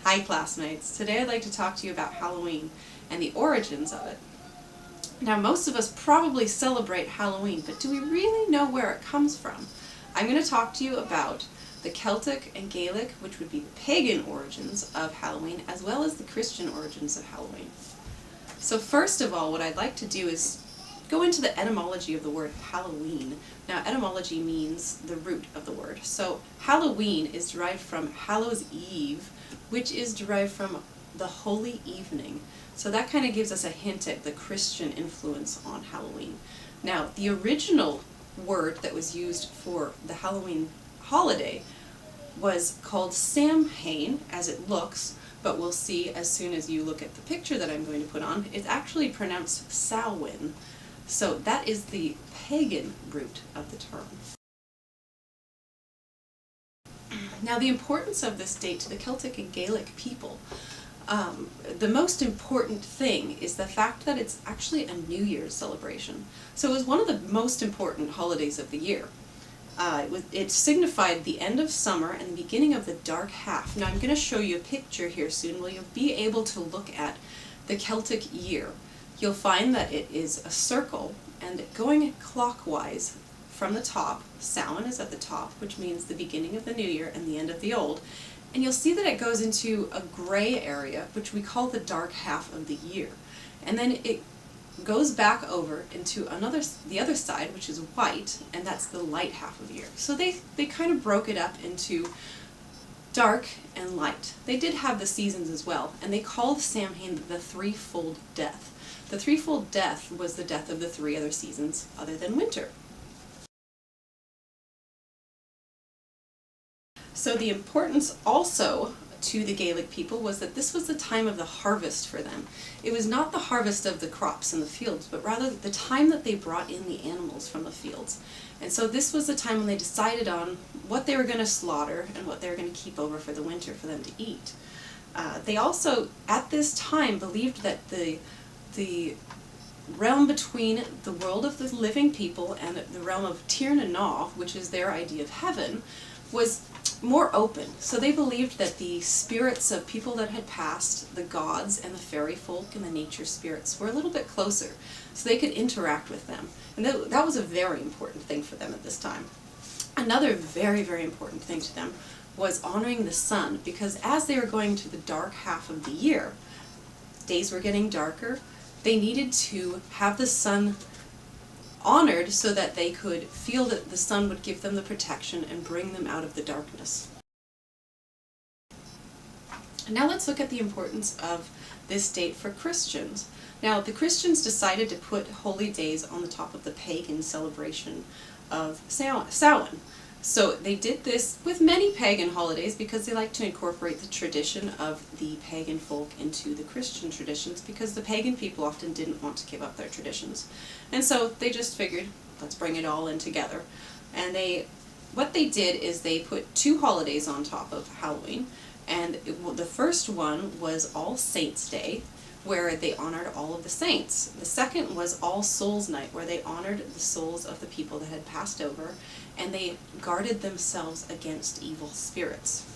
Hi classmates, today I'd like to talk to you about Halloween and the origins of it. Now most of us probably celebrate Halloween, but do we really know where it comes from? I'm going to talk to you about the Celtic and Gaelic, which would be the pagan origins of Halloween, as well as the Christian origins of Halloween. So first of all, what I'd like to do is go into the etymology of the word Halloween. Now etymology means the root of the word. So Halloween is derived from Hallows Eve, which is derived from the holy evening. So that kind of gives us a hint at the Christian influence on Halloween. Now the original word that was used for the Halloween holiday was called Samhain, as it looks, but we'll see as soon as you look at the picture that I'm going to put on, it's actually pronounced Samhain. So that is the pagan root of the term. Now the importance of this date to the Celtic and Gaelic people, the most important thing is the fact that it's actually a New Year's celebration. So it was one of the most important holidays of the year. It signified the end of summer and the beginning of the dark half. Now I'm going to show you a picture here soon where you'll be able to look at the Celtic year. You'll find that it is a circle, and going clockwise from the top, Samhain is at the top, which means the beginning of the new year and the end of the old. And you'll see that it goes into a gray area, which we call the dark half of the year. And then it goes back over into the other side, which is white, and that's the light half of the year. So they kind of broke it up into dark and light. They did have the seasons as well, and they called Samhain the threefold death. The threefold death was the death of the three other seasons other than winter. So the importance also to the Gaelic people was that this was the time of the harvest for them. It was not the harvest of the crops in the fields, but rather the time that they brought in the animals from the fields. And so this was the time when they decided on what they were going to slaughter and what they were going to keep over for the winter for them to eat. They also, at this time, believed that the realm between the world of the living people and the realm of Tir na Naw, which is their idea of heaven, was more open. So they believed that the spirits of people that had passed, the gods and the fairy folk and the nature spirits, were a little bit closer, so they could interact with them. And that was a very important thing for them at this time. Another very, very important thing to them was honoring the sun, because as they were going to the dark half of the year, days were getting darker, they needed to have the sun honored so that they could feel that the sun would give them the protection and bring them out of the darkness. Now let's look at the importance of this date for Christians. Now the Christians decided to put holy days on the top of the pagan celebration of Samhain. So they did this with many pagan holidays because they like to incorporate the tradition of the pagan folk into the Christian traditions, because the pagan people often didn't want to give up their traditions. And so they just figured, let's bring it all in together. And what they did is they put two holidays on top of Halloween. And the first one was All Saints' Day, where they honored all of the saints. The second was All Souls' Night, where they honored the souls of the people that had passed over, and they guarded themselves against evil spirits.